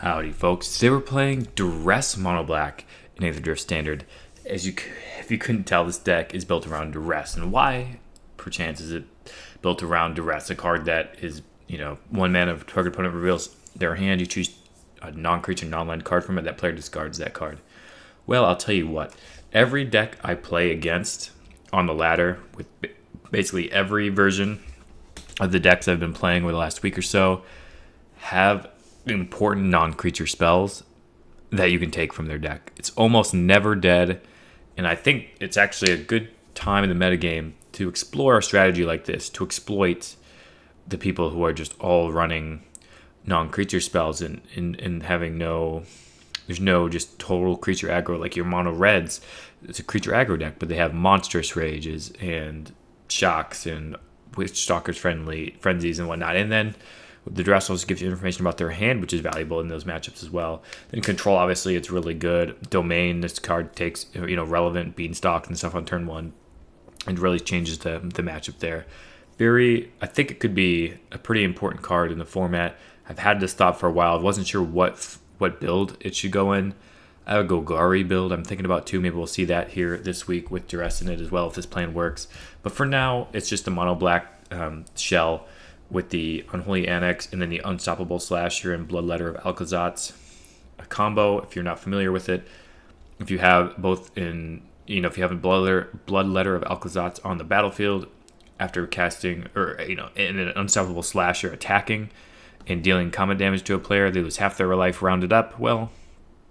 Howdy, folks. Today we're playing Duress Mono Black in Aetherdrift Standard. If you couldn't tell, this deck is built around Duress. And why, perchance, is it built around Duress? A card that is, one mana of target opponent reveals their hand. You choose a non-creature, non-land card from it. That player discards that card. Well, I'll tell you what. Every deck I play against on the ladder, with basically every version of the decks I've been playing over the last week or so, have important non-creature spells that you can take from their deck. It's almost never dead, and I think it's actually a good time in the metagame to explore a strategy like this, to exploit the people who are just all running non-creature spells and having there's no just total creature aggro like your mono reds. It's a creature aggro deck, but they have monstrous rages and shocks and Witchstalker's frenzies and whatnot. And then the Dross also gives you information about their hand, which is valuable in those matchups as well. Then control, obviously, it's really good. Domain, this card takes relevant beanstalk and stuff on turn one, and really changes the matchup there. I think it could be a pretty important card in the format. I've had this thought for a while. I wasn't sure what build it should go in. I have a Golgari build I'm thinking about too. Maybe we'll see that here this week with Duress in it as well if this plan works. But for now, it's just a mono black shell with the Unholy Annex and then the Unstoppable Slasher and Bloodletter of Aclazotz. A combo, if you're not familiar with it. If you have both if you have a Bloodletter of Aclazotz on the battlefield after casting, or, in an Unstoppable Slasher attacking and dealing combat damage to a player, they lose half their life rounded up. Well,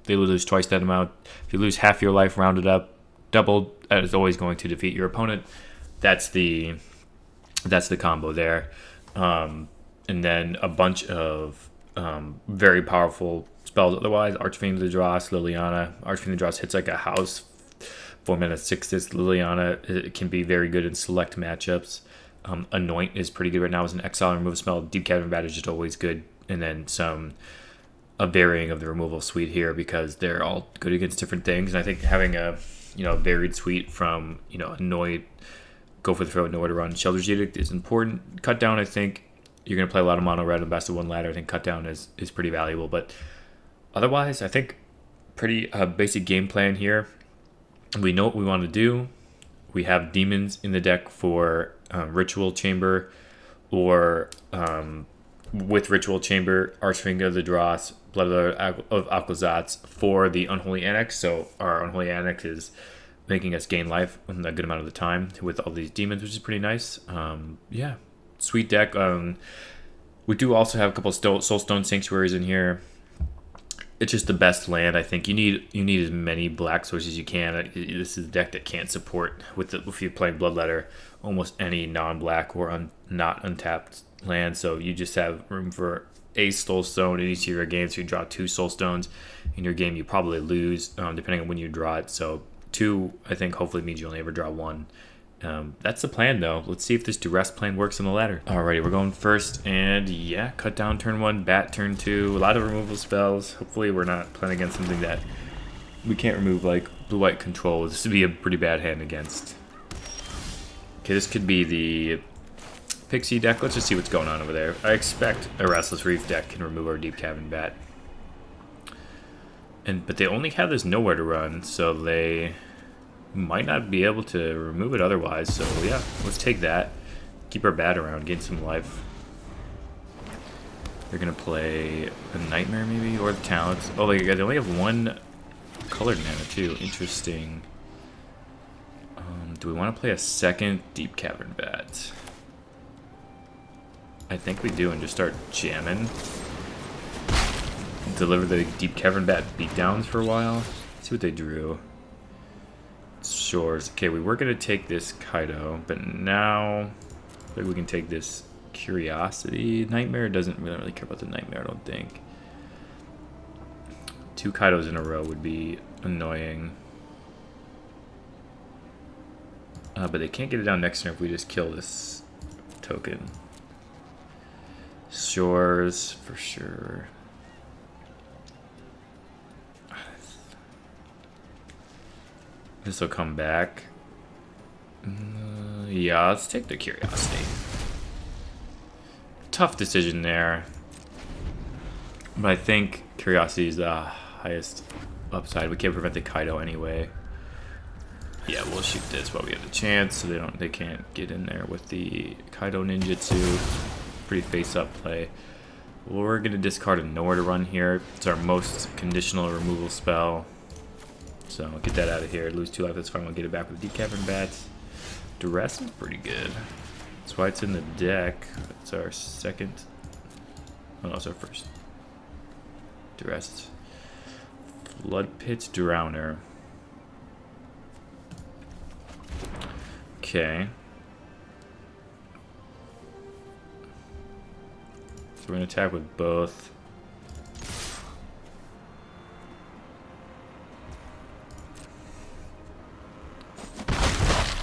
they lose twice that amount. If you lose half your life rounded up, doubled, that is always going to defeat your opponent. That's the combo there. And then a bunch of very powerful spells otherwise. Archfiend the Dross, Liliana. Archfiend the Dross hits like a house. 4 mana 6/6. Liliana, it can be very good in select matchups. Anoint is pretty good right now as an exile and remove a spell. Deep-Cavern Bat is just always good. And then a varying of the removal suite here because they're all good against different things. And I think having a varied suite from Anoint, Go for the Throat, Nowhere to Run, Sheoldred's Edict is important. Cut down, I think you're going to play a lot of mono red on best of one ladder. I think cut down is pretty valuable. But otherwise, I think pretty basic game plan here. We know what we want to do. We have demons in the deck for Ritual Chamber, or with Ritual Chamber, Archfiend of the Dross, Bloodletter of Aclazotz for the Unholy Annex. So our Unholy Annex is making us gain life a good amount of the time with all these demons, which is pretty nice. Sweet deck. We do also have a couple of Soulstone Sanctuaries in here. It's just the best land, I think. You need as many black sources as you can. This is a deck that can't support, if you're playing Bloodletter, almost any non-black or not untapped land. So you just have room for a Soulstone in each of your games. So you draw 2 Soulstones in your game. You probably lose, depending on when you draw it. So 2, I think, hopefully means you only ever draw 1. That's the plan, though. Let's see if this Duress plan works on the ladder. Alrighty, we're going first, and cut down turn 1, bat turn 2, a lot of removal spells. Hopefully we're not playing against something that we can't remove, like blue-white control. This would be a pretty bad hand against. Okay, this could be the Pixie deck. Let's just see what's going on over there. I expect a Restless Reef deck can remove our Deep-Cavern Bat. But they only have this Nowhere to Run, so they might not be able to remove it otherwise. So let's take that. Keep our bat around, gain some life. They're going to play a Nightmare maybe, or the Talents. Oh, they only have 1 colored mana too. Interesting. Do we want to play a second Deep-Cavern Bat? I think we do, and just start jamming. Deliver the Deep-Cavern Bat beatdowns for a while. Let's see what they drew. Shores. Okay, we were going to take this Kaido, but now maybe we can take this Curiosity. Nightmare doesn't really care about the Nightmare, I don't think. 2 Kaidos in a row would be annoying. But they can't get it down next turn if we just kill this token. Shores, for sure. This will come back. Let's take the Curiosity. Tough decision there. But I think Curiosity is the highest upside. We can't prevent the Kaido anyway. Yeah, we'll shoot this while we have the chance, so they can't get in there with the Kaido ninjutsu. Pretty face-up play. We're gonna discard a Nowhere to Run here. It's our most conditional removal spell. So get that out of here. Lose 2 life, that's fine. We'll get it back with Deep-Cavern Bat. Duress is pretty good. That's why it's in the deck. It's our second. Oh no, it's our first. Duress. Blood Pit Drowner. Okay. So we're going to attack with both.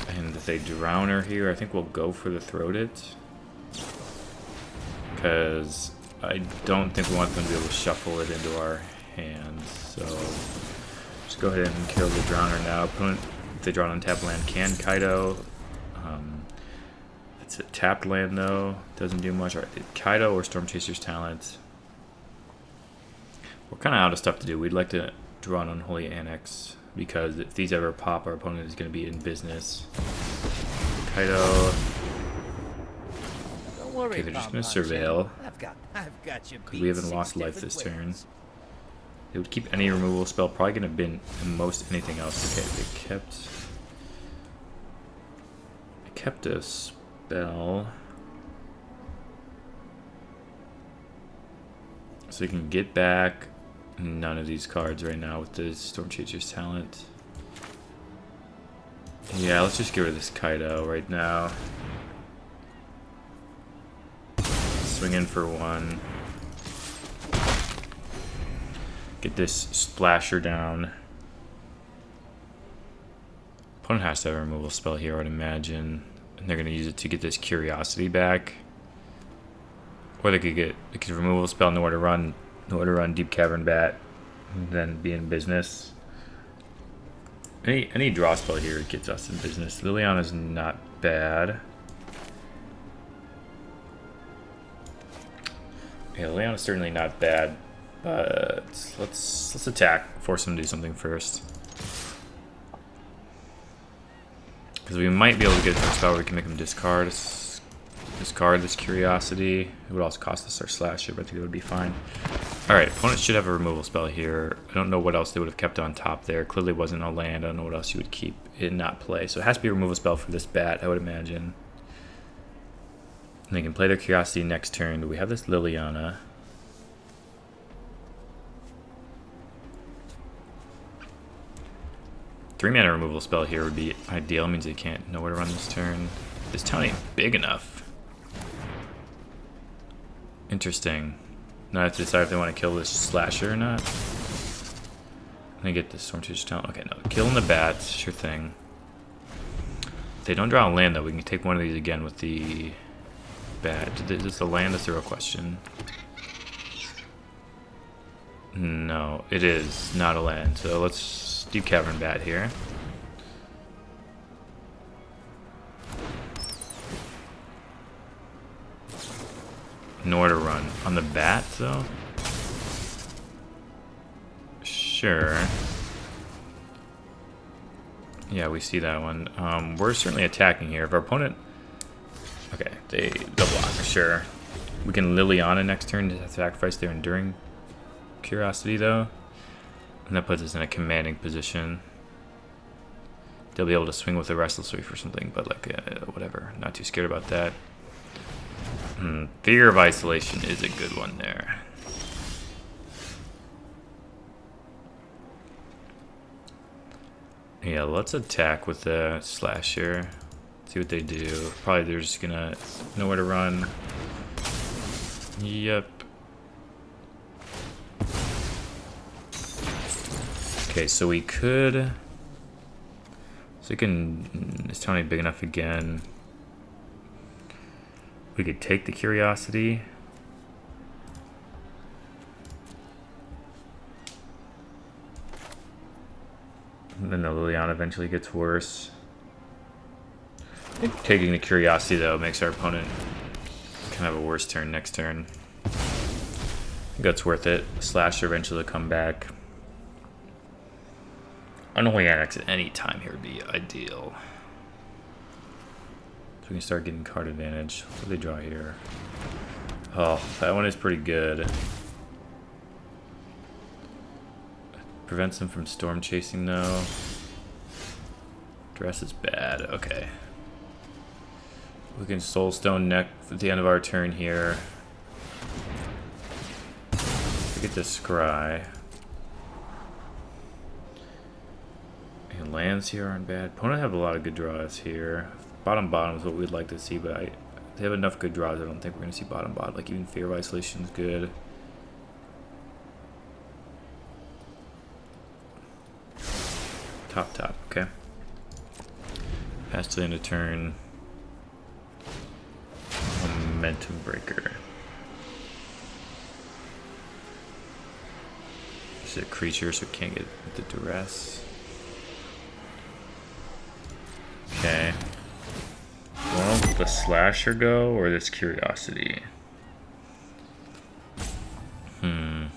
And if they Drowner here, I think we'll go for the Throat It. Because I don't think we want them to be able to shuffle it into our hands. So just go ahead and kill the Drowner now. Opponent, if they draw an untapped land, can Kaido. It's a tapped land though, doesn't do much. Alright, Kaido or Storm Chaser's Talent. We're kind of out of stuff to do. We'd like to draw an Unholy Annex, because if these ever pop, our opponent is going to be in business. Kaido. Don't worry, okay, they're just going to Surveil. I've got you beat. We haven't lost life this turn. They would keep any removal spell, probably going to bin most anything else. Okay, they kept a spell. So you can get back none of these cards right now with the Storm Chaser's Talent. Yeah, let's just get rid of this Kaido right now. Swing in for 1. Get this Splasher down. Opponent has to have a removal spell here, I would imagine. And they're going to use it to get this Curiosity back. Or they could removal spell, Nowhere to Run, Deep-Cavern Bat, and then be in business. Any draw spell here gets us in business. Liliana's not bad. Yeah, Liliana's certainly not bad. But let's attack. Force them to do something first. Because we might be able to get a spell where we can make them discard this Curiosity. It would also cost us our Slasher, but I think it would be fine. Alright, opponents should have a removal spell here. I don't know what else they would have kept on top there. Clearly wasn't a land. I don't know what else you would keep and not play. So it has to be a removal spell for this bat, I would imagine. And they can play their Curiosity next turn. But we have this Liliana. Three-mana removal spell here would be ideal. It means they can't Nowhere to Run this turn. This town ain't big enough. Interesting. Now I have to decide if they want to kill this Slasher or not. Let me get this Storm Chaser's Talent. Okay, no. Killing the bats, sure thing. If they don't draw a land, though, we can take one of these again with the bat. Is this a land? That's the real question. No, it is not a land. So let's Deep-Cavern Bat here. Nowhere to Run. On the bat, though? Sure. Yeah, we see that one. We're certainly attacking here. If our opponent... Okay, they'll block, sure. We can Liliana next turn to sacrifice their Enduring Curiosity, though. And that puts us in a commanding position. They'll be able to swing with a Restless Reef or something, but like, whatever. Not too scared about that. Fear of Isolation is a good one there. Yeah, let's attack with the Slasher. See what they do. Probably they're just gonna Nowhere to Run. Yep. Okay, so we could... So we can... Is Tony big enough again? We could take the Curiosity. And then the Liliana eventually gets worse. I think taking the Curiosity, though, makes our opponent kind of have a worse turn next turn. think that's worth it. Slasher eventually come back. Unholy Annex at any time here would be ideal. So we can start getting card advantage. What do they draw here? Oh, that one is pretty good. Prevents them from storm chasing though. Dress is bad. Okay. We can Soulstone neck at the end of our turn here. We get this scry. And lands here aren't bad. Opponent have a lot of good draws here. Bottom is what we'd like to see, but they have enough good draws. I don't think we're gonna see bottom. Like even Fear of Isolation is good. Top. Okay. Pass to the end of turn. Momentum breaker. It's a creature, so it can't get the duress. Okay. Well, the slasher go or this curiosity? I'm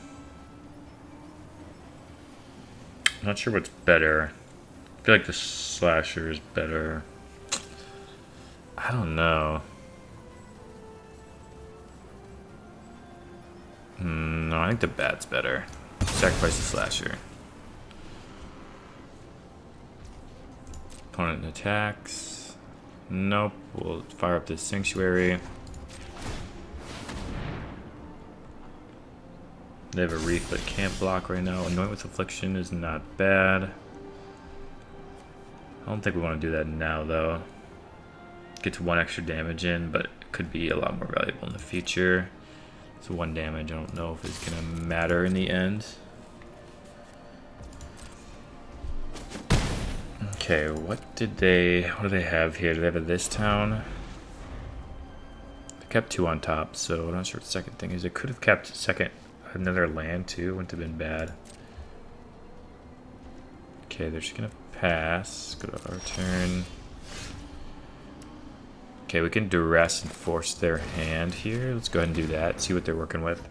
not sure what's better. I feel like the slasher is better. I don't know. No, I think the bat's better. Sacrifice the slasher. Opponent attacks. Nope. We'll fire up this sanctuary. They have a reef but can't block right now. Anoint with Affliction is not bad. I don't think we want to do that now though. Gets 1 extra damage in, but it could be a lot more valuable in the future. It's 1 damage. I don't know if it's gonna matter in the end. Okay, what do they have here? Do they have this town? They kept 2 on top, so I'm not sure what the second thing is. They could have kept another land too, wouldn't have been bad. Okay, they're just gonna pass. Go to our turn. Okay, we can duress and force their hand here. Let's go ahead and do that. See what they're working with.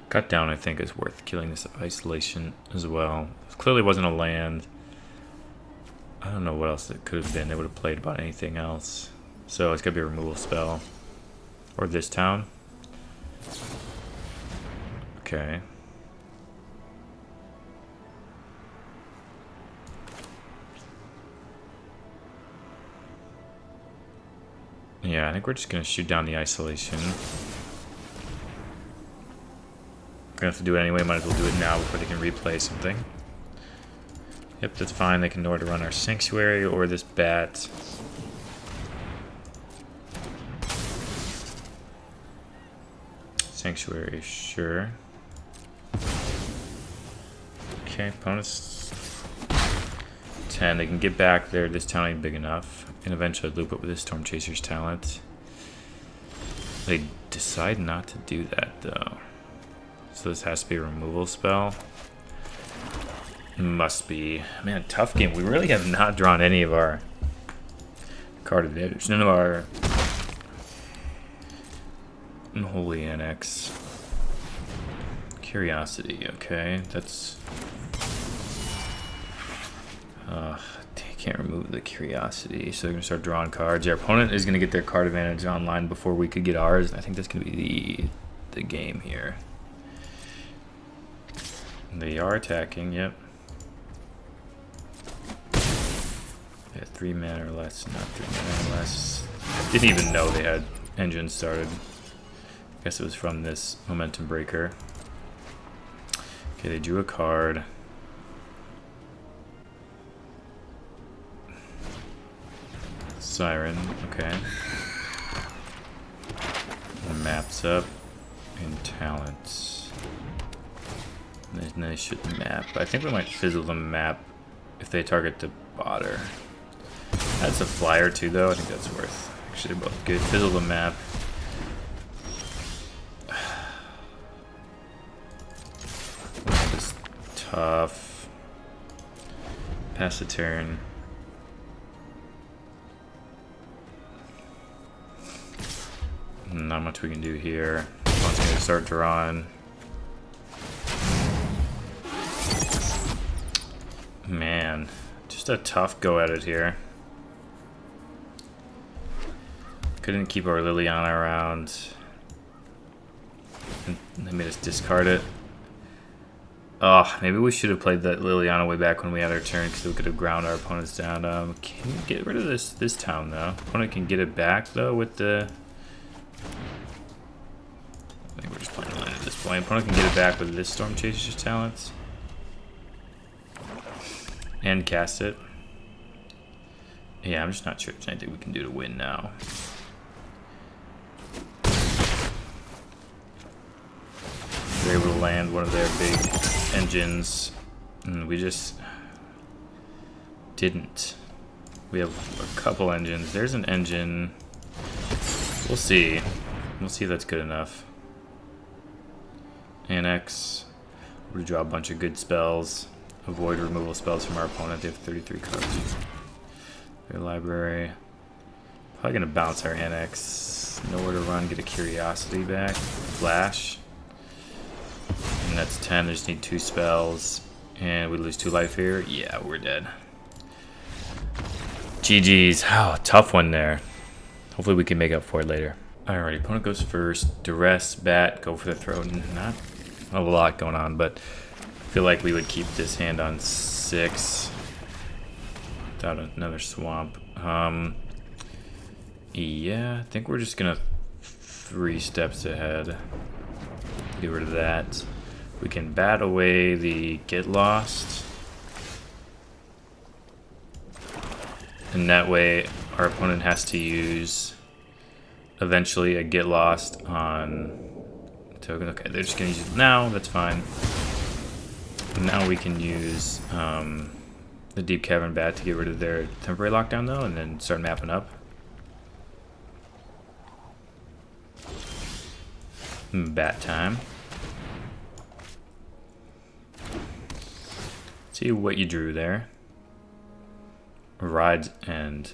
Cut down, I think, is worth killing this isolation as well. It clearly wasn't a land. I don't know what else it could have been. They would have played about anything else. So it's gonna be a removal spell. Or this town. Okay. Yeah, I think we're just gonna shoot down the isolation. We're gonna have to do it anyway, might as well do it now before they can replay something. Yep, that's fine. They can know where to run our sanctuary or this bat. Sanctuary, sure. Okay, opponents 10. They can get back there. This town ain't big enough. And eventually loop it with this Storm Chaser's talent. They decide not to do that though. So this has to be a removal spell. Must be. Man, tough game. We really have not drawn any of our card advantage. None of our Unholy Annex. Curiosity, okay. That's... can't remove the curiosity, so they're going to start drawing cards. Our opponent is going to get their card advantage online before we could get ours. I think that's going to be the game here. They are attacking, yep. Yeah, 3 mana or less, not 3 mana or less. Didn't even know they had engines started. Guess it was from this momentum breaker. Okay, they drew a card. Siren, okay. The maps up and talents. And they should map. I think we might fizzle the map if they target the botter. That's a flyer too, though. I think that's worth. Actually, they're both good. Fizzle the map. This is tough. Pass the turn. Not much we can do here. Once we start drawing. Man, just a tough go at it here. Couldn't keep our Liliana around. And they made us discard it. Oh, maybe we should have played that Liliana way back when we had our turn because we could have ground our opponents down. Can we get rid of this town though? Opponent can get it back though with the. I think we're just playing land at this point. Opponent can get it back with this Storm Chaser's talents. And cast it. Yeah, I'm just not sure if there's anything we can do to win now. They're able to land one of their big engines, and we just didn't. We have a couple engines. There's an engine. We'll see. We'll see if that's good enough. Annex. We draw a bunch of good spells. Avoid removal spells from our opponent. They have 33 cards. Their library. Probably gonna bounce our Annex. Nowhere to run. Get a curiosity back. Flash. And that's 10. They just need 2 spells. And we lose 2 life here. Yeah, we're dead. GG's. Oh, tough one there. Hopefully we can make up for it later. Alrighty, opponent goes first. Duress Bat. Go for the throat. Not a lot going on, but I feel like we would keep this hand on 6 without another swamp. Yeah, I think we're just gonna 3 steps ahead. Get rid of that. We can bat away the Get Lost. And that way our opponent has to use eventually a Get Lost on token. Okay, they're just gonna use it now, that's fine. And now we can use the Deep-Cavern Bat to get rid of their temporary lockdown though, and then start mapping up. Bat time. See what you drew there. Rides End.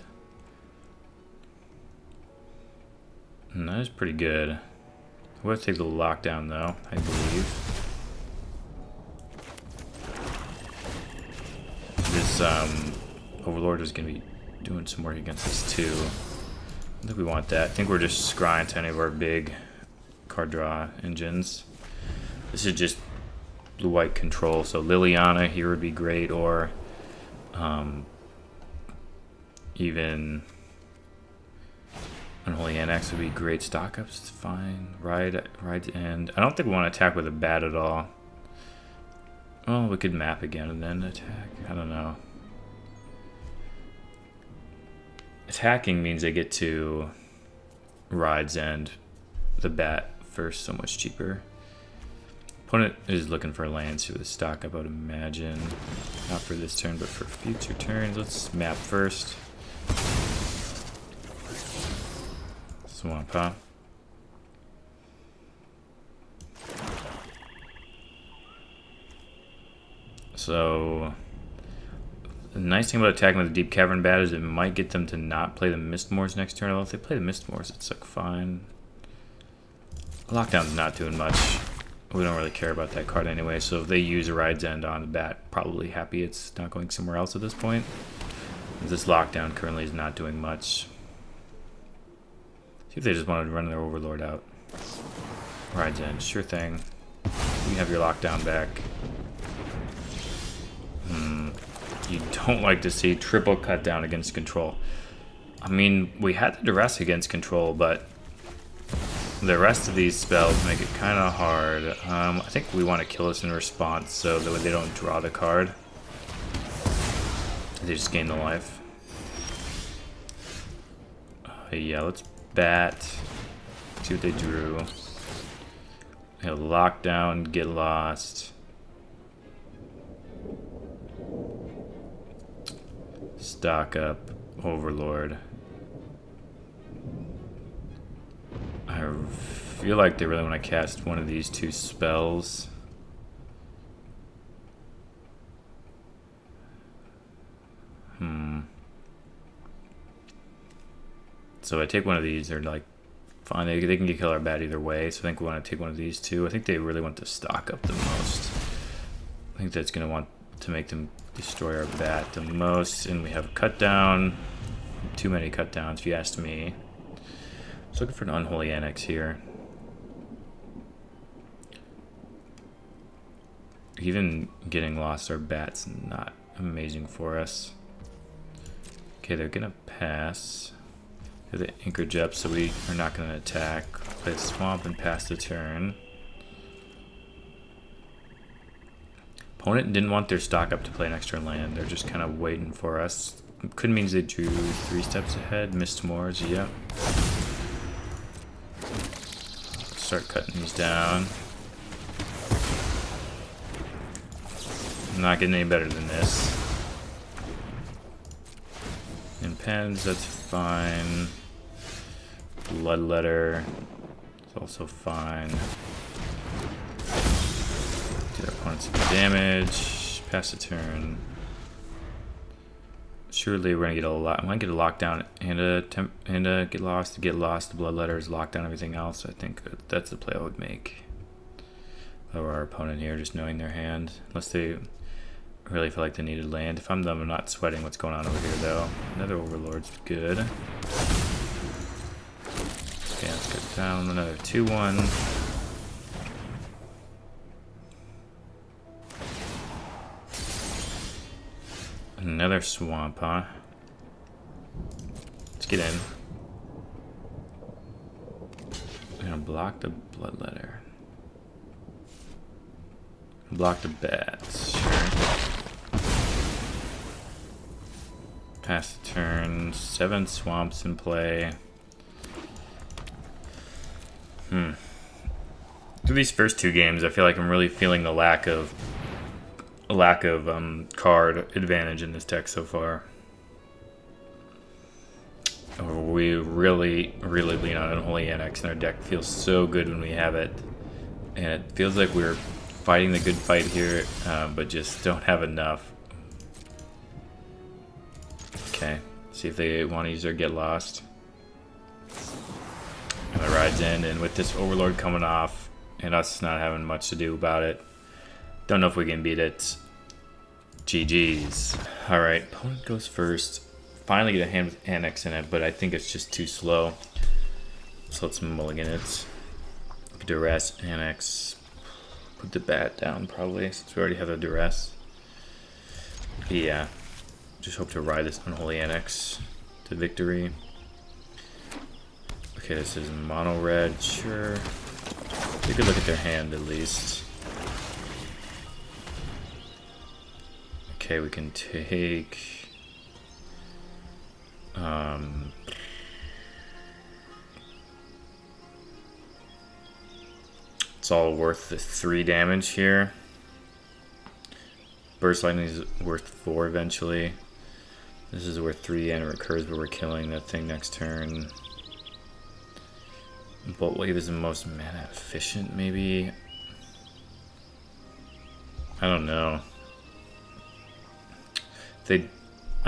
And that is pretty good. We'll take the lockdown though, I believe. This Overlord is going to be doing some work against us too. I don't think we want that. I think we're just scrying to any of our big card draw engines. This is just blue-white control, so Liliana here would be great, or even Unholy Annex would be great. Stock ups, it's fine. Rides End. I don't think we want to attack with a bat at all. Oh, we could map again and then attack. I don't know. Attacking means they get to Rides End the bat first, so much cheaper. Opponent is looking for lands with a stock up, I would imagine. Not for this turn, but for future turns. Let's map first. Swamp, huh? So, the nice thing about attacking with the Deep-Cavern Bat is it might get them to not play the Mistmoors next turn. Although if they play the Mistmoors, it's like fine. Lockdown's not doing much. We don't really care about that card anyway, so if they use a Rides End on the bat, probably happy it's not going somewhere else at this point. This lockdown currently is not doing much. See if they just wanted to run their Overlord out. Rides End, sure thing. You have your lockdown back. You don't like to see triple cut down against control. I mean, we had the duress against control, but the rest of these spells make it kind of hard. I think we want to kill this in response so that they don't draw the card. They just gain the life. Yeah, let's bat. See what they drew. He'll lock down, Get Lost. Stock up, Overlord. I feel like they really want to cast one of these 2 spells. So I take one of these, they're like fine. They can get kill our bat either way, so I think we want to take one of these two. I think they really want to stock up the most. I think that's going to want to make them destroy our bat the most. And we have a cut down. Too many cut downs, if you asked me. Just looking for an Unholy Annex here. Even getting lost our bat's not amazing for us. Okay, they're gonna pass. They're the anchorage up, so we are not gonna attack. Play the swamp and pass the turn. Opponent didn't want their stock up to play an extra land. They're just kind of waiting for us. Could mean they drew 3 steps ahead. Missed Moors, yep. Start cutting these down. I'm not getting any better than this. And pens, that's fine. Bloodletter is also fine. Do our opponent some damage. Pass the turn. Surely we're gonna get a lot. I'm gonna get a lockdown and a get lost. Get lost. The bloodletter is locked down. Everything else. I think that's the play I would make. Over our opponent here, just knowing their hand, unless they really feel like they needed land. If I'm them, I'm not sweating what's going on over here though. Another Overlord's good. Okay, let's cut down another 2/1. Another swamp, huh? Let's get in. I'm gonna block the bloodletter. Block the bats, sure. Pass the turn. 7 swamps in play. Through these first 2 games, I feel like I'm really feeling the lack of card advantage in this deck so far. We really lean on Unholy Annex, and our deck feels so good when we have it. And it feels like we're fighting the good fight here, but just don't have enough. Okay, see if they want to use their Get Lost. And the ride's in, and with this Overlord coming off, and us not having much to do about it, don't know if we can beat it. GG's. Alright, opponent goes first. Finally get a hand with Annex in it, but I think it's just too slow. So let's mulligan it. Duress, Annex. Put the bat down probably, since we already have a Duress. Yeah. Just hope to ride this Unholy Annex to victory. Okay, this is mono red, sure. Take a look at their hand at least. Okay, we can take it's all worth the 3 damage here. Burst Lightning is worth 4 eventually. This is worth 3 and it recurs, but we're killing that thing next turn. Bolt Wave is the most mana efficient, maybe? I don't know.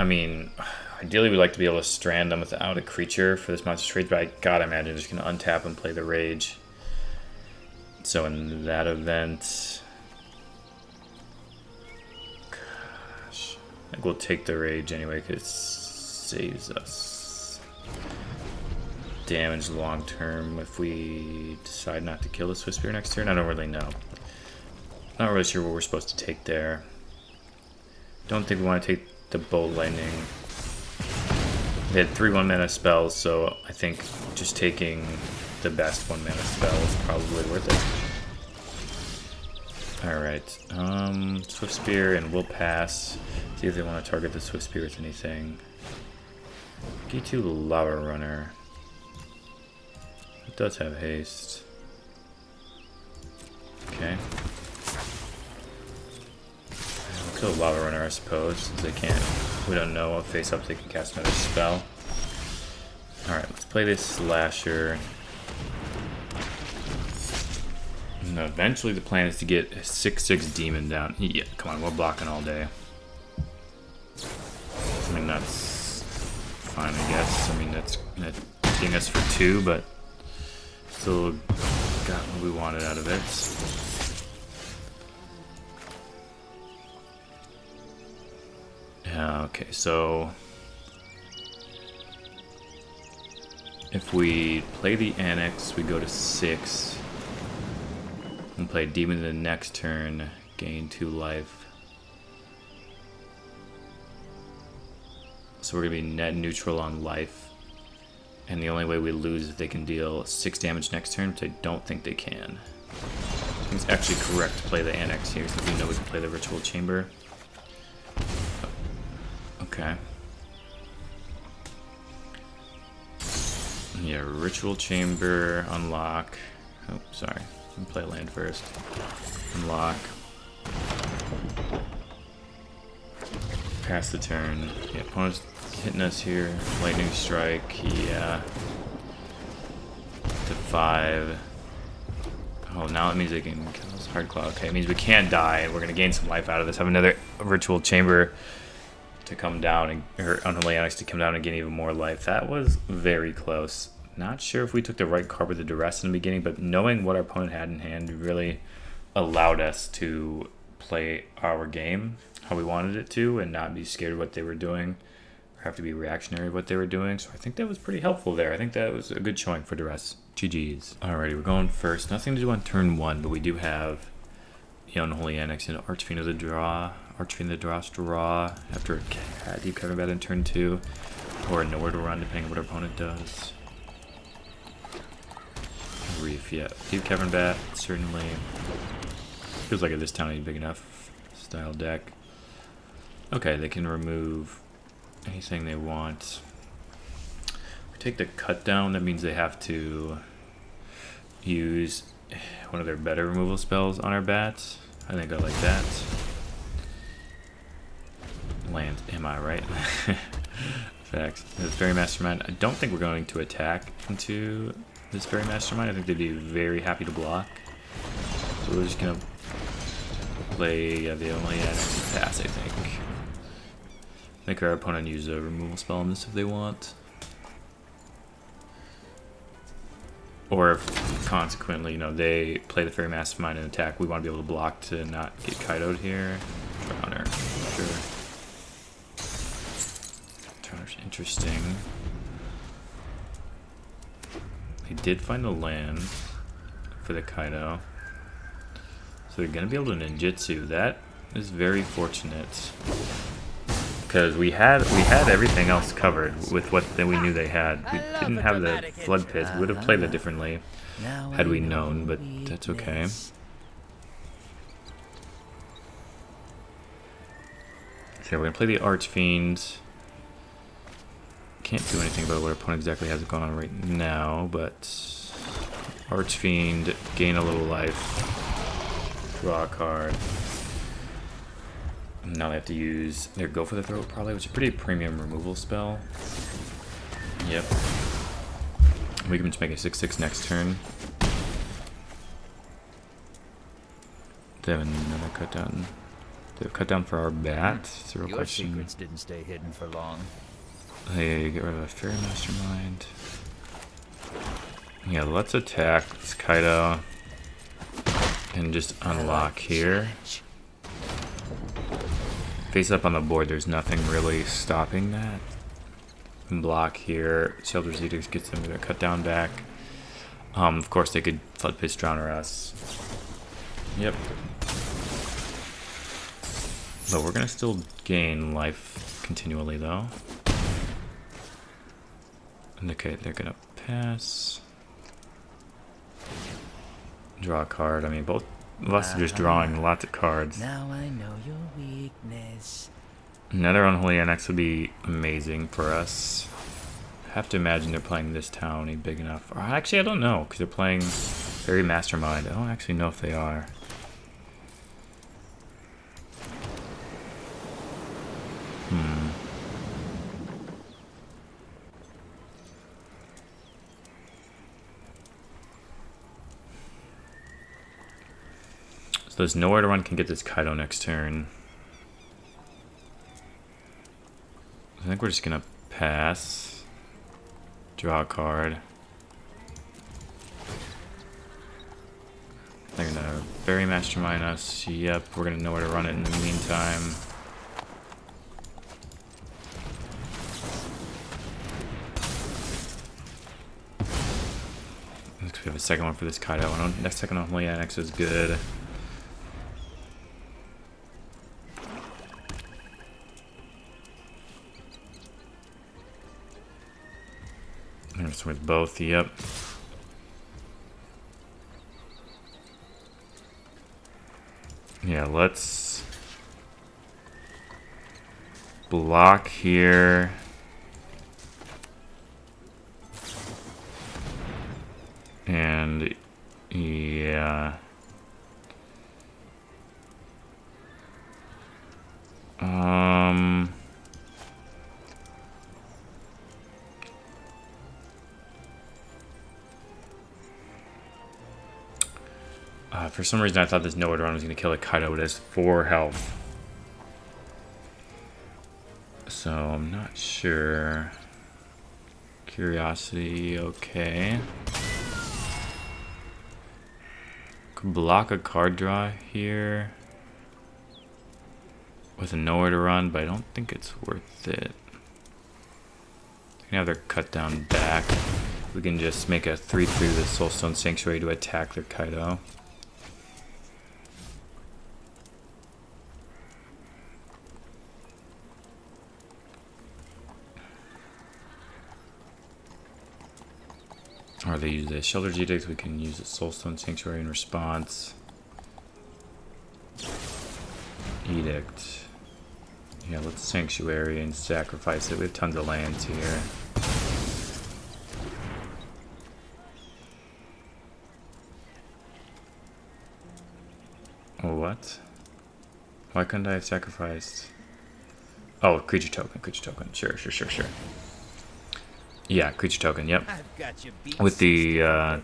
I mean, ideally we'd like to be able to strand them without a creature for this monster trade, but I gotta imagine they're just gonna untap and play the Rage. So in that event, gosh, I think we'll take the Rage anyway because it saves us damage long term if we decide not to kill the Swift Spear next turn. I don't really know. Not really sure what we're supposed to take there. Don't think we want to take the Bolt Lightning. They had 3 1-mana spells, so I think just taking the best 1-mana spell is probably worth it. Alright, Swift Spear, and we'll pass. See if they want to target the Swift Spear with anything. G2 Lava Runner. It does have haste. Okay. Kill Lava Runner, I suppose, since they can't. We don't know what face up they can cast another spell. Alright, let's play this Slasher. And eventually the plan is to get a 6/6 Demon down. Yeah, come on, we're blocking all day. I mean, that's fine, I guess. I mean, that's hitting us for 2, but Still got what we wanted out of it. Yeah, okay, so if we play the Annex, we go to 6 and play Demon the next turn, gain 2 life. So we're gonna be net neutral on life, and the only way we lose is if they can deal 6 damage next turn, which I don't think they can. I think it's actually correct to play the Annex here, since we know we can play the Ritual Chamber. Okay. Yeah, Ritual Chamber, unlock. Oh, sorry. Let me play land first. Unlock. Pass the turn. Yeah, opponent's hitting us here. Lightning Strike, yeah. To 5. Oh, now it means they can kill us. Hard Claw. Okay, it means we can't die. We're gonna gain some life out of this. Have another Ritual Chamber to come down, and or Unholy Annex to come down and gain even more life. That was very close. Not sure if we took the right card with the Duress in the beginning, but knowing what our opponent had in hand really allowed us to play our game how we wanted it to and not be scared of what they were doing or have to be reactionary of what they were doing. So I think that was pretty helpful there. I think that was a good showing for Duress. GG's. Alrighty, we're going first. Nothing to do on turn 1, but we do have the Unholy Annex and Archfiend of the Draw. Archfiend of the Dross draw after a Deep-Cavern Bat in turn 2, or nowhere to run depending on what our opponent does. Reef, yeah. Deep-Cavern Bat, certainly. Feels like this town ain't big enough style deck. Okay, they can remove anything they want. If we take the cut down, that means they have to use one of their better removal spells on our bats. I think I like that. Land, am I right? Facts. This Fairy Mastermind. I don't think we're going to attack into this Fairy Mastermind. I think they'd be very happy to block. So we're just gonna play the only Annex pass, I think. Make our opponent use a removal spell on this if they want. Or if, consequently, you know, they play the Fairy Mastermind and attack, we want to be able to block to not get Kaido'd here. Drowner, sure. Drowner's interesting. They did find a land for the Kaido. So they're going to be able to ninjutsu. That is very fortunate. Because we had everything else covered with what we knew they had. We didn't have the Flood Pit. We would have played it differently had we known, but that's okay. So we're going to play the Archfiend. Can't do anything about what our opponent exactly has going on right now, but Archfiend, gain a little life, draw a card. Now they have to use their Go for the Throat probably, which is a pretty premium removal spell. Yep. We can just make a 6/6 next turn. They have another cut down. They have cut down for our bat. It's a real question. Your secrets didn't stay hidden for long. They get rid of a Fairy Mastermind. Yeah, let's attack this Kaido and just unlock here. Face up on the board, there's nothing really stopping that. And block here. Sheoldred's Edict gets them to cut down back. Of course, they could Flood Pit Drowner us. Yep. But we're gonna still gain life continually, though. Okay, they're gonna pass. Draw a card. I mean, both of us are just drawing lots of cards. Now I know your weakness. Another Unholy Annex would be amazing for us. I have to imagine they're playing this town ain't big enough. Or actually, I don't know, because they're playing Fairy Mastermind. I don't actually know if they are. So there's nowhere to run, can get this Kaido next turn. I think we're just gonna pass. Draw a card. gonna Fairy Mastermind us. Yep, we're gonna know where to run it in the meantime. We have a second one for this Kaido. Next second Unholy Annex is good. There's with both, yep. Yeah, let's block here. And yeah. For some reason I thought this nowhere to run was going to kill a Kaido, but it has 4 health. So I'm not sure. Curiosity, okay. Could block a card draw here with a nowhere to run, but I don't think it's worth it. We can have their cut down back. We can just make a 3/3 with Soulstone Sanctuary to attack their Kaido. Or they use the Sheoldred's Edict, we can use the Soulstone Sanctuary in response. Edict. Yeah, let's Sanctuary and sacrifice it. We have tons of lands here. Oh, what? Why couldn't I have sacrificed? Oh, creature token, creature token. Sure. Yeah, creature token, yep. With the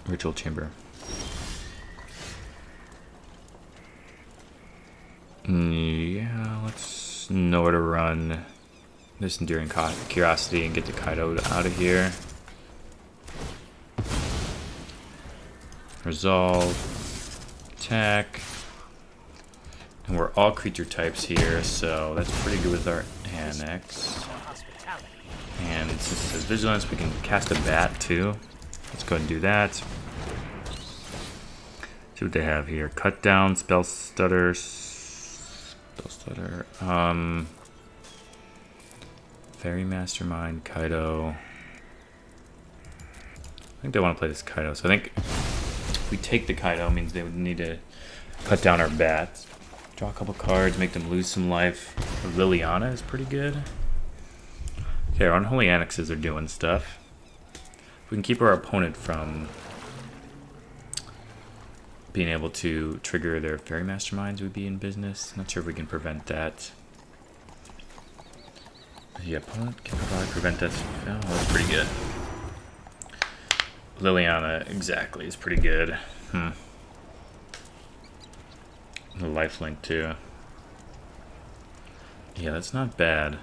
ritual chamber. Yeah, let's know where to run this Enduring Curiosity and get the Kaido out of here. Resolve. Attack. And we're all creature types here, so that's pretty good with our Annex. And since it says Vigilance, we can cast a Bat too. Let's go ahead and do that. See what they have here. Cut down, Spell Stutter. Fairy Mastermind, Kaido. I think they want to play this Kaido. So I think if we take the Kaido, it means they would need to cut down our Bats. Draw a couple cards, make them lose some life. Liliana is pretty good. Okay, our Unholy Annexes are doing stuff. If we can keep our opponent from being able to trigger their Fairy Masterminds, we'd be in business. Not sure if we can prevent that. The opponent can probably prevent that. Oh, that's pretty good. Liliana, exactly, is pretty good. The lifelink too. Yeah, that's not bad.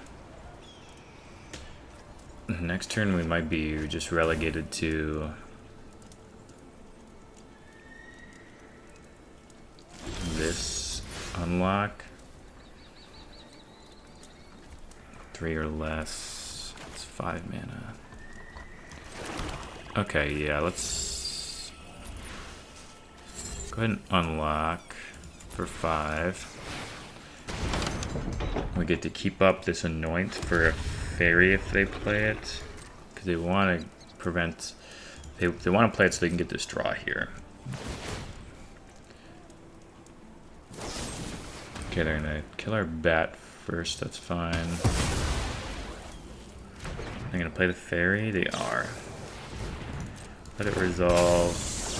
Next turn we might be just relegated to this unlock. 3 or less. It's 5 mana. Okay, yeah, let's go ahead and unlock for 5. We get to keep up this Anoint for a Fairy if they play it, because they want to prevent. They want to play it so they can get this draw here. Okay, they're gonna kill our Bat first. That's fine. They're gonna play the Fairy. They are. Let it resolve.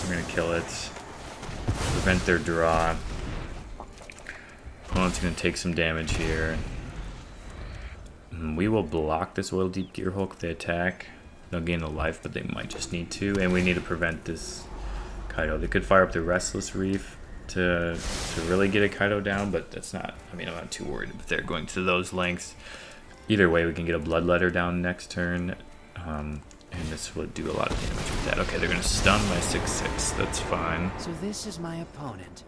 We're gonna kill it. Prevent their draw. Opponent's gonna take some damage here. We will block this Oil Deep Gear Hulk if they attack. They'll gain a life, but they might just need to. And we need to prevent this Kaido. They could fire up the Restless Reef to really get a Kaido down, but that's not. I mean, I'm not too worried if they're going to those lengths. Either way, we can get a Bloodletter down next turn. And this would do a lot of damage with that. Okay, they're gonna stun my 6/6. That's fine. So this is my opponent.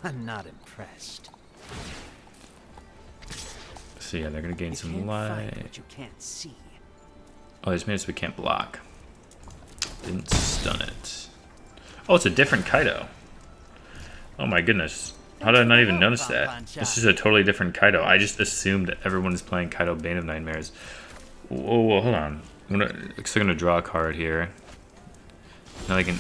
I'm not impressed. So yeah, they're gonna gain You some can't fight life. what you can't see. Oh, they just made us we can't block. Didn't stun it. Oh, it's a different Kaido. Oh my goodness. How did I not even notice that? This is a totally different Kaido. I just assumed that everyone is playing Kaido Bane of Nightmares. Whoa, hold on. Looks like I'm gonna draw a card here. Now they can.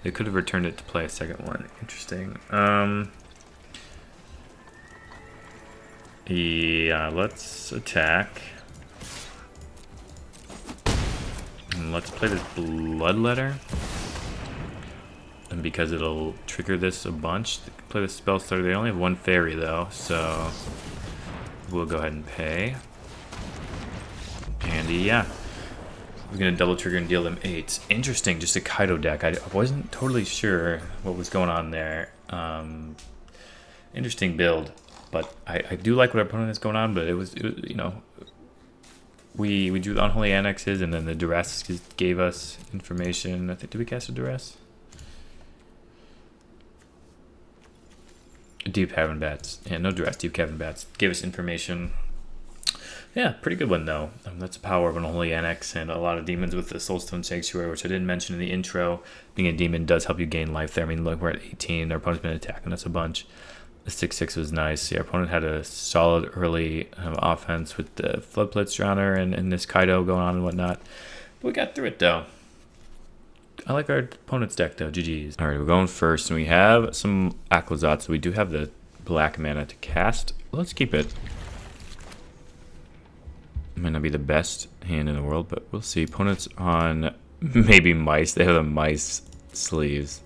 They could have returned it to play a second one. Interesting. Yeah, let's attack. And let's play this Bloodletter. And because it'll trigger this a bunch, they can play the spell starter. They only have one fairy though, so we'll go ahead and pay. And yeah, we're gonna double trigger and deal them 8. Interesting, just a Kaido deck. I wasn't totally sure what was going on there. Interesting build, but I do like what our opponent has going on. But it was you know, we drew the Unholy Annexes, and then the Duress gave us information. I think, did we cast a Duress? Deep-Cavern Bats. Yeah, no Duress, Deep-Cavern Bats. Gave us information. Yeah, pretty good one though. That's the power of an Unholy Annex and a lot of demons with the Soulstone Sanctuary, which I didn't mention in the intro. Being a demon does help you gain life there. I mean, look, we're at 18. Our opponent's been attacking us a bunch. The 6/6 was nice. Yeah, our opponent had a solid early offense with the Floodplates Drowner and this Kaido going on and whatnot. But we got through it though. I like our opponent's deck though. GG's. All right, we're going first, and we have some Aclazotz. So we do have the black mana to cast. Let's keep it. Might not be the best hand in the world, but we'll see. Opponents on maybe mice. They have the mice sleeves.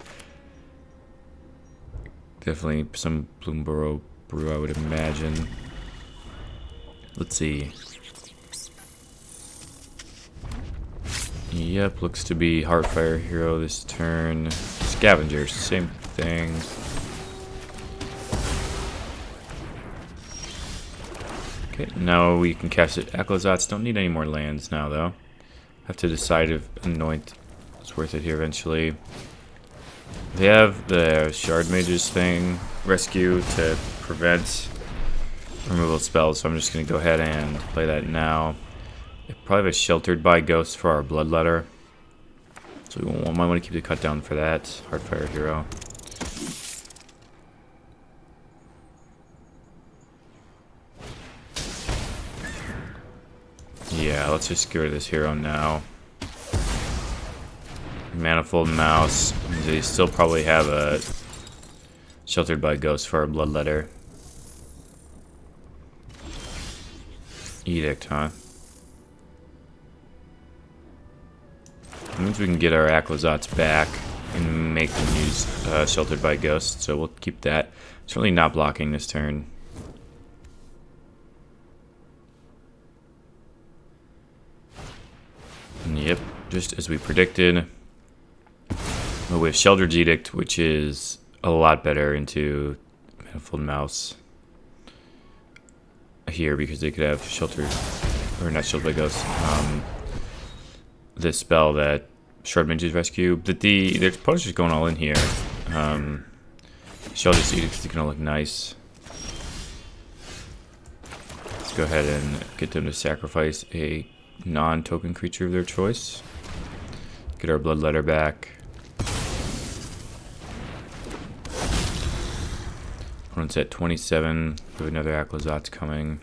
Definitely some Bloomborough brew, I would imagine. Let's see. Yep, looks to be Heartfire Hero this turn. Scavenger, same thing. Okay, now we can cast it. Aclazotz, don't need any more lands now though. Have to decide if Anoint is worth it here eventually. They have the Shard Mages thing, rescue to prevent removal spells, so I'm just going to go ahead and play that now. They probably have a Sheltered by Ghost for our Bloodletter, so we might want to keep the cut down for that. Heartfire Hero. Yeah, let's just get rid of this hero now. Manifold Mouse. They still probably have a Sheltered by Ghost for our Bloodletter. Edict, huh? That means we can get our Aclazotz back and make them use Sheltered by Ghost, so we'll keep that. Certainly not blocking this turn. And yep, just as we predicted. But we have Sheoldred's Edict, which is a lot better into Manifold Mouse here because they could have Shelter, or not Sheltered by Ghost. This spell that Shard Mages rescue, but their opponent's just going all in here. Sheoldred's Edict is gonna look nice. Let's go ahead and get them to sacrifice a non-token creature of their choice. Get our Bloodletter back. Opponent's at 27. We have another Aclazotz coming.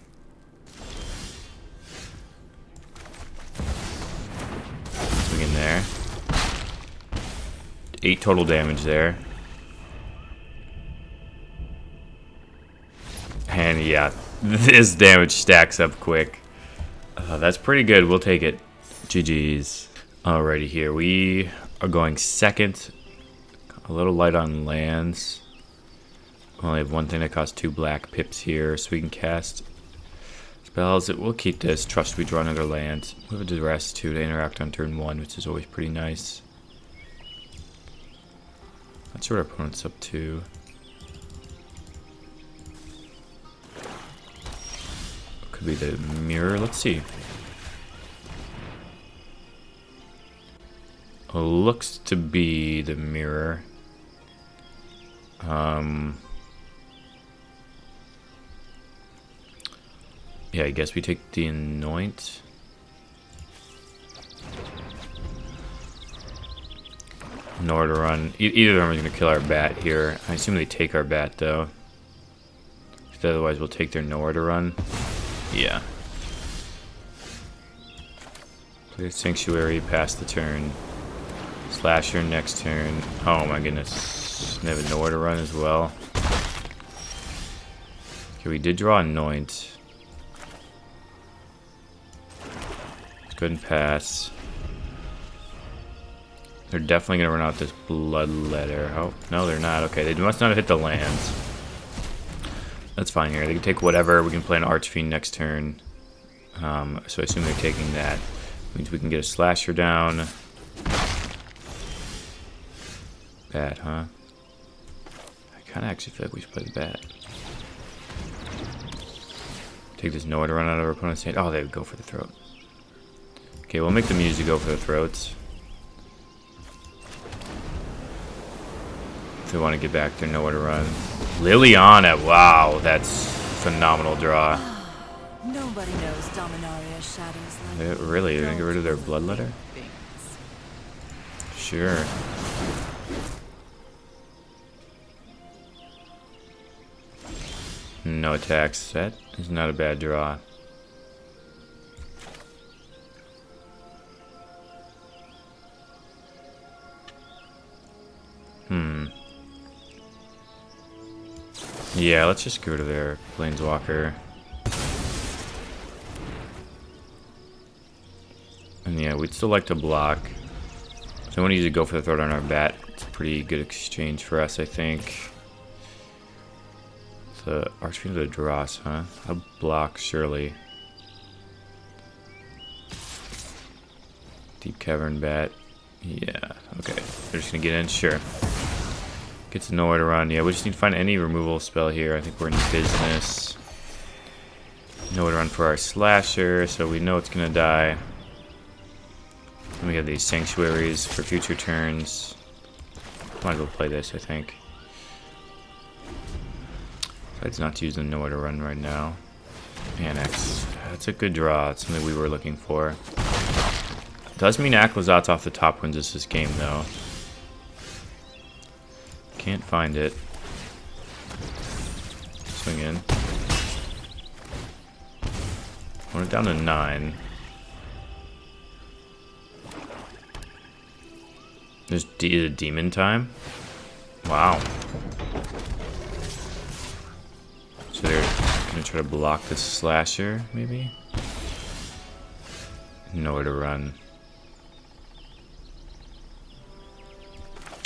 Swing in there. 8 total damage there. And yeah, this damage stacks up quick. That's pretty good. We'll take it. GG's. Alrighty, here we are going second. A little light on lands. We only have one thing that costs 2 black pips here, so we can cast spells. We'll keep this. Trust we draw another land. We have a Duress too to interact on turn 1, which is always pretty nice. Not sure what our opponent's up to. Could be the mirror. Let's see. Looks to be the mirror. Yeah, I guess we take the Anoint. In order to run. Either of them are going to kill our bat here. I assume they take our bat, though. Because otherwise we'll take their nowhere to run. Yeah. Play the Sanctuary, pass the turn. Slasher next turn. Oh my goodness. They have nowhere to run as well. Okay, we did draw Anoint. Let's go ahead and pass. They're definitely going to run out this Bloodletter. Oh, no, they're not. Okay, they must not have hit the lands. That's fine here. They can take whatever. We can play an Archfiend next turn. So I assume they're taking that. Means we can get a Slasher down. Bat, huh? I kind of actually feel like we should play the Bat. Take this nowhere to run out of our opponent's hand. Oh, they would go for the throat. Okay, we'll make the music go for the throats. If they want to get back, they're nowhere to run. Liliana, wow, that's phenomenal draw. Nobody knows Dominaria's shadows like Really, they're gonna get rid of their Bloodletter? Sure. No attacks. That is not a bad draw. Yeah, let's just go to their Planeswalker. And yeah, we'd still like to block. So I want to usually go for the throat on our bat. It's a pretty good exchange for us, I think. The Archfiend of the Dross, huh? I'll block, surely. Deep-Cavern Bat. Yeah, okay. They're just gonna get in? Sure. Gets nowhere to run. Yeah, we just need to find any removal spell here. I think we're in business. Nowhere to run for our Slasher, so we know it's gonna die. And we have these Sanctuaries for future turns. Might as well play this, I think. It's not to use the nowhere to run right now. Annex. That's a good draw. It's something we were looking for. Does mean Aclazotz off the top wins us this game, though. Can't find it. Swing in. Want it down to 9. There's the demon time? Wow. So they're gonna try to block the Slasher, maybe? Nowhere to run.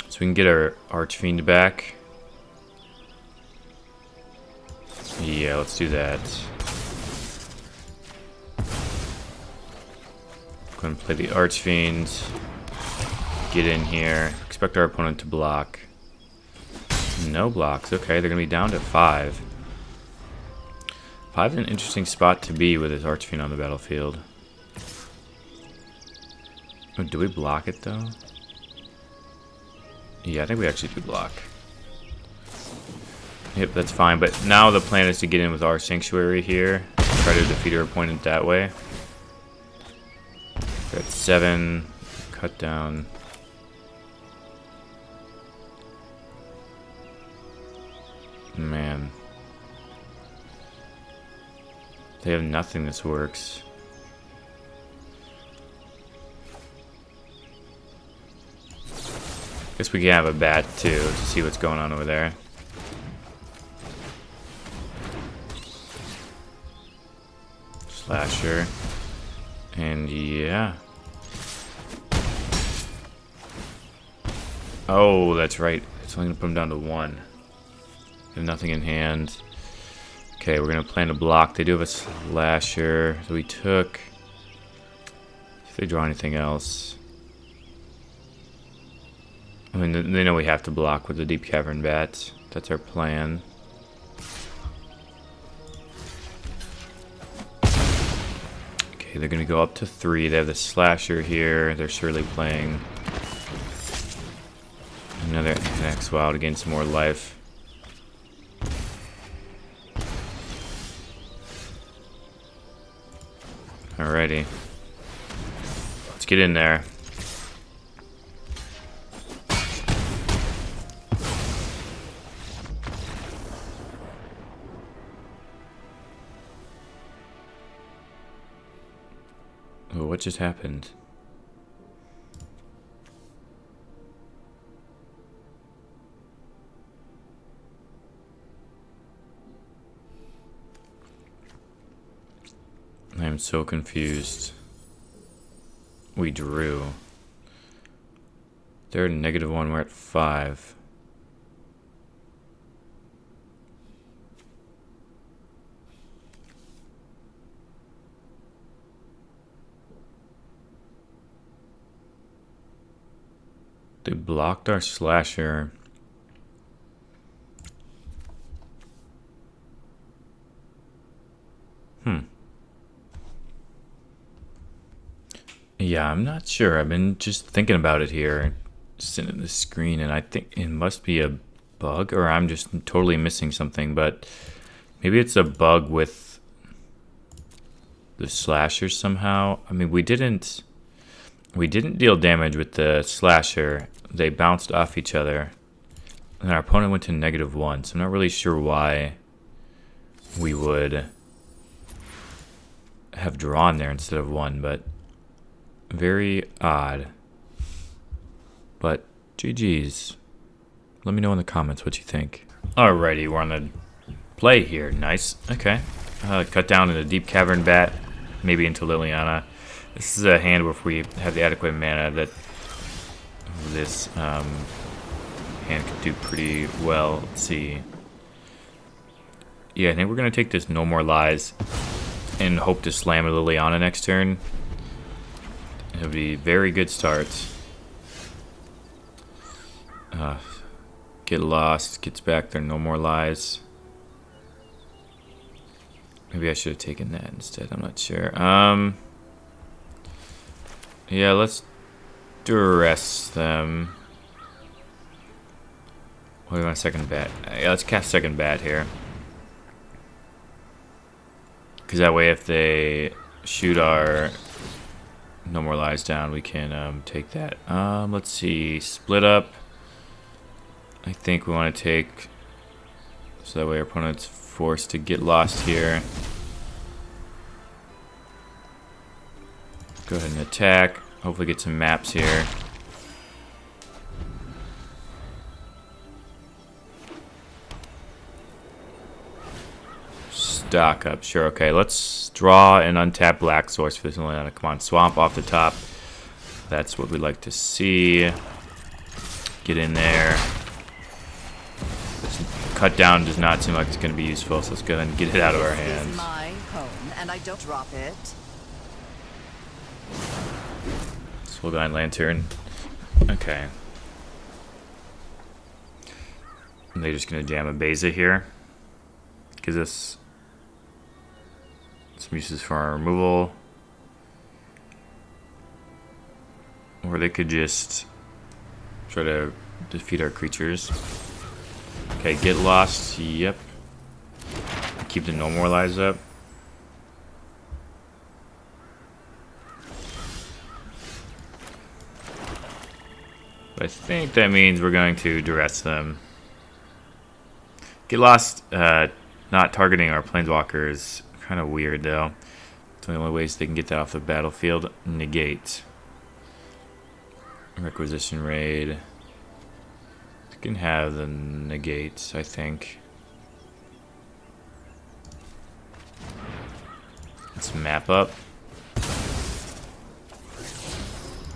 So we can get our Archfiend back. Yeah, let's do that. Go and play the Archfiend. Get in here. Expect our opponent to block. No blocks. Okay, they're gonna be down to 5. 5 is an interesting spot to be with his Archfiend on the battlefield. Oh, do we block it though? Yeah, I think we actually do block. Yep, that's fine. But now the plan is to get in with our Sanctuary here. Try to defeat our opponent that way. Got 7. Cut down. Man. They have nothing this works. Guess we can have a bat too to see what's going on over there. Slasher. And yeah. Oh, that's right. It's only gonna put him down to 1. They have nothing in hand. Okay, we're gonna plan to block. They do have a Slasher, so we took. If they draw anything else, I mean, they know we have to block with the Deep-Cavern Bat. That's our plan. Okay, they're gonna go up to 3. They have the Slasher here. They're surely playing Another Annex Wild to gain some more life. Alrighty. Let's get in there. Oh, what just happened? I am so confused. We drew. They're at -1, we're at 5. They blocked our slasher. Yeah, I'm not sure. I've been just thinking about it here, sitting at the screen, and I think it must be a bug, or I'm just totally missing something, but maybe it's a bug with the slasher somehow. I mean, we didn't deal damage with the slasher. They bounced off each other, and our opponent went to -1, so I'm not really sure why we would have drawn there instead of 1, but very odd. But GG's. Let me know in the comments what you think. Alrighty, we're on the play here. Nice. Okay. Cut down into Deep-Cavern Bat, maybe into Liliana. This is a hand where if we have the adequate mana that this hand could do pretty well. Let's see. Yeah, I think we're going to take this No More Lies and hope to slam a Liliana next turn. It'll be a very good start. Get lost, gets back there, No More Lies. Maybe I should have taken that instead, I'm not sure. Yeah, let's duress them. What do you want, second bat? Yeah, let's cast second bat here. Because that way if they shoot our No More Lies down, we can take that. Let's see, split up. I think we want to take, so that way our opponent's forced to get lost here. Go ahead and attack. Hopefully get some maps here. Stock up, sure, okay. Let's draw an untapped black source for this Liliana. Come on, swamp off the top. That's what we'd like to see. Get in there. This cut down does not seem like it's going to be useful, so let's go ahead and get it out of our hands. This is my home, and I don't drop it. Soulstone Lantern. Okay. And they're just going to jam a Beza here. Gives us some uses for our removal. Or they could just try to defeat our creatures. Okay, get lost. Yep. Keep the No More Lies up. I think that means we're going to duress them. Get lost, not targeting our planeswalkers. Kind of weird though. It's the only ways they can get that off the battlefield. Negate. Requisition raid. You can have the negates, I think. Let's map up.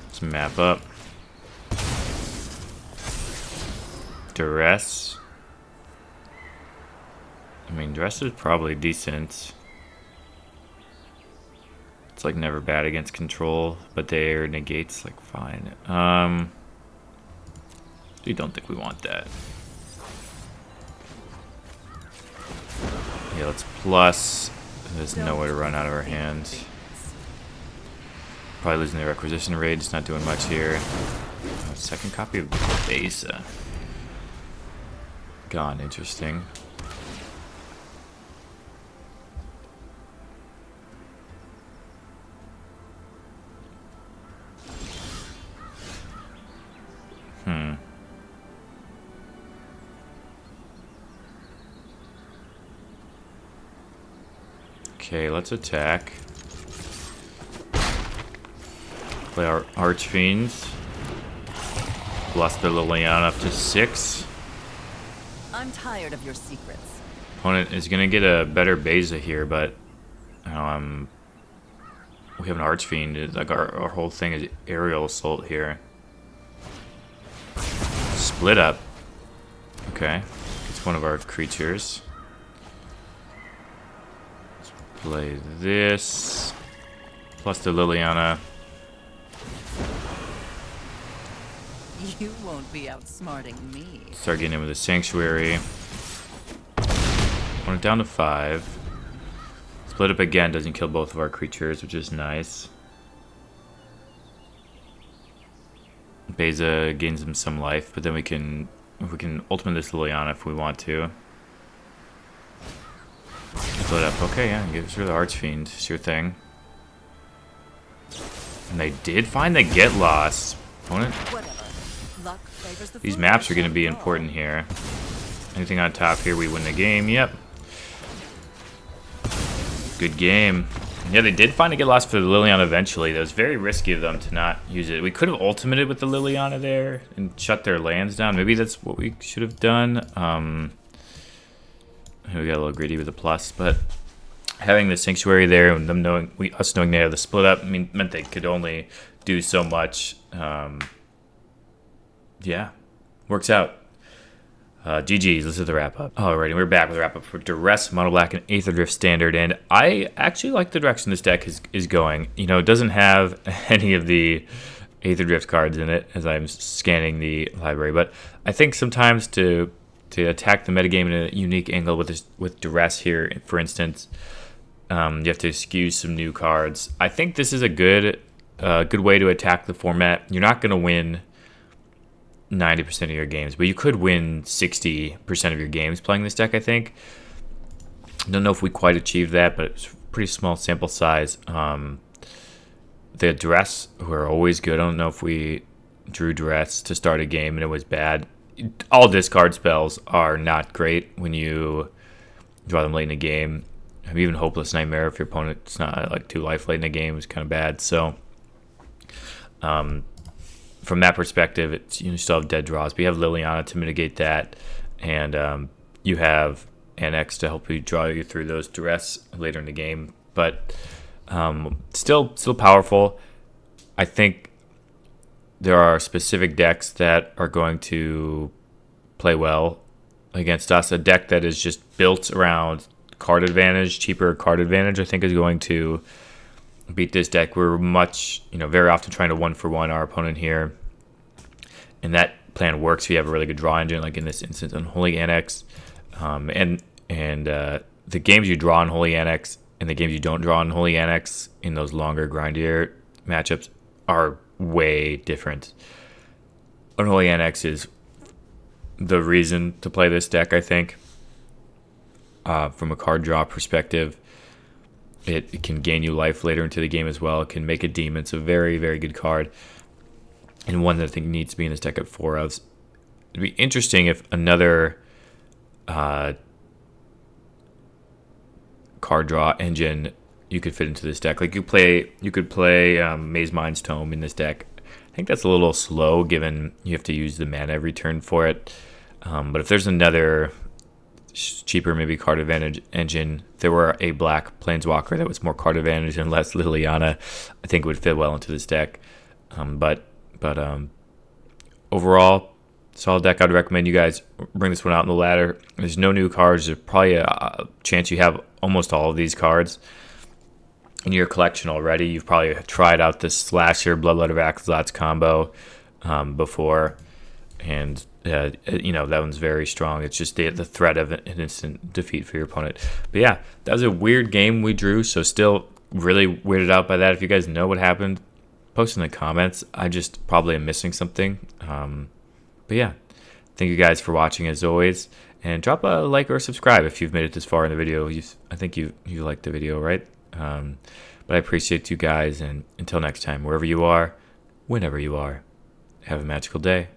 Let's map up. Duress. I mean, Duress is probably decent. It's like never bad against control, but their negates like fine. We don't think we want that. Yeah, let's plus. There's nowhere to run out of our hands. Probably losing the requisition raid, just not doing much here. Second copy of Beza. gone. Interesting. Okay, let's attack. Play our Archfiends. Bless the Liliana up to 6. I'm tired of your secrets. Opponent is gonna get a better Beza here, but we have an Archfiend. It's like our whole thing is aerial assault here. Split up. Okay, it's one of our creatures. Let's play this. Plus the Liliana. You won't be outsmarting me. Start getting in with the Sanctuary. Want it down to 5. Split up again doesn't kill both of our creatures, which is nice. Beza gains him some life, but then we can ultimate this Liliana if we want to. Split up. Okay, yeah, give us the Archfiend. It's your thing. And they did find the Get Lost. Opponent. Whatever. Luck favors the These foolish maps are going to be after all. important here. Anything on top here, we win the game. Yep. Good game. Yeah, they did find a Get Lost for the Liliana eventually. That was very risky of them to not use it. We could have ultimated with the Liliana there and shut their lands down. Maybe that's what we should have done. We got a little greedy with the plus, but having the Sanctuary there and them knowing us knowing they have the split up, meant they could only do so much. Yeah, works out. GG's, let's do the wrap up. Alrighty, we're back with a wrap up for Duress, Mono Black, and Aetherdrift Standard, and I actually like the direction this deck is going. You know, it doesn't have any of the Aetherdrift cards in it as I'm scanning the library, but I think sometimes to attack the metagame in a unique angle with Duress here, for instance, you have to skew some new cards. I think this is a good way to attack the format. You're not going to win 90% of your games, but you could win 60% of your games playing this deck, I think. Don't know if we quite achieved that, but it's a pretty small sample size. The Duress, who are always good. I don't know if we drew Duress to start a game and it was bad. All discard spells are not great when you draw them late in a game. Even Hopeless Nightmare, if your opponent's not like 2 life late in a game, is kind of bad. So, from that perspective, it's, you still have dead draws, but you have Liliana to mitigate that, and you have Annex to help you draw you through those Duress later in the game. But still powerful. I think there are specific decks that are going to play well against us. A deck that is just built around card advantage, cheaper card advantage, I think is going to beat this deck. We're very often trying to 1-for-1 our opponent here, and that plan works if you have a really good draw engine, like in this instance, Unholy Annex, and the games you draw Unholy Annex and the games you don't draw Unholy Annex in those longer, grindier matchups are way different. Unholy Annex is the reason to play this deck, I think, from a card draw perspective. It can gain you life later into the game as well. It can make a demon. It's a very, very good card, and one that I think needs to be in this deck at 4 ofs. It'd be interesting if another card draw engine you could fit into this deck. Like you could play Maze Mind's Tome in this deck. I think that's a little slow given you have to use the mana every turn for it. But if there's another cheaper maybe card advantage engine, if there were a black planeswalker that was more card advantage and less Liliana, I think it would fit well into this deck. But overall, solid deck. I'd recommend you guys bring this one out in the ladder. There's no new cards. There's probably a chance you have almost all of these cards in your collection already. You've probably tried out this Slasher Bloodletter of Aclazotz combo before, and that one's very strong. It's just the threat of an instant defeat for your opponent. But yeah, that was a weird game we drew, so still really weirded out by that. If you guys know what happened, post in the comments. I just probably am missing something. But yeah, Thank you guys for watching as always, and drop a like or subscribe if you've made it this far in the video. I think you liked the video, right? But I appreciate you guys, and until next time, wherever you are, whenever you are, have a magical day.